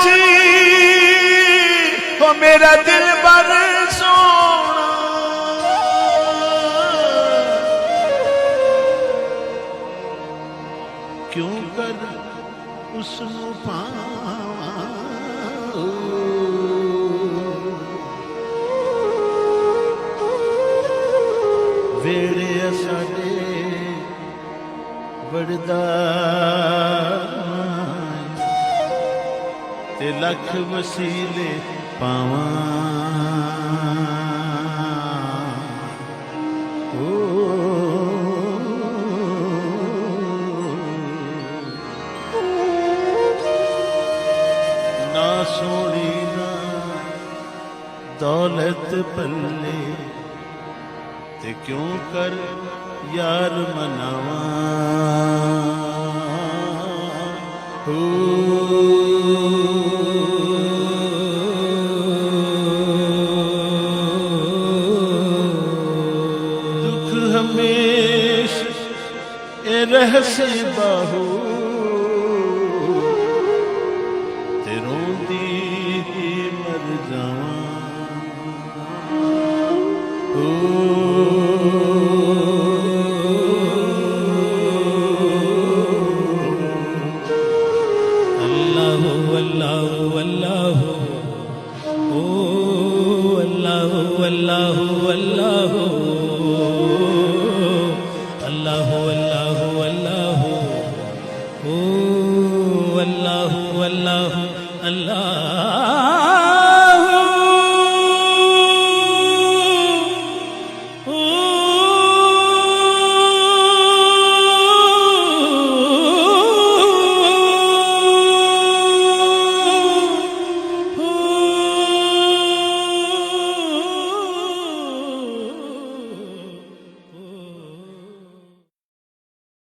जी वो मेरा दिल बर सोना, क्यों कर उसनु पावा वेड़े साडे बड़दा ते लख वसीले पावा ना सोनी ना दौलत पल्ले ते क्यों कर यार मनावा दुख हमेश ए रहसे बाहू ते रोंदी मर जावा अल्लाह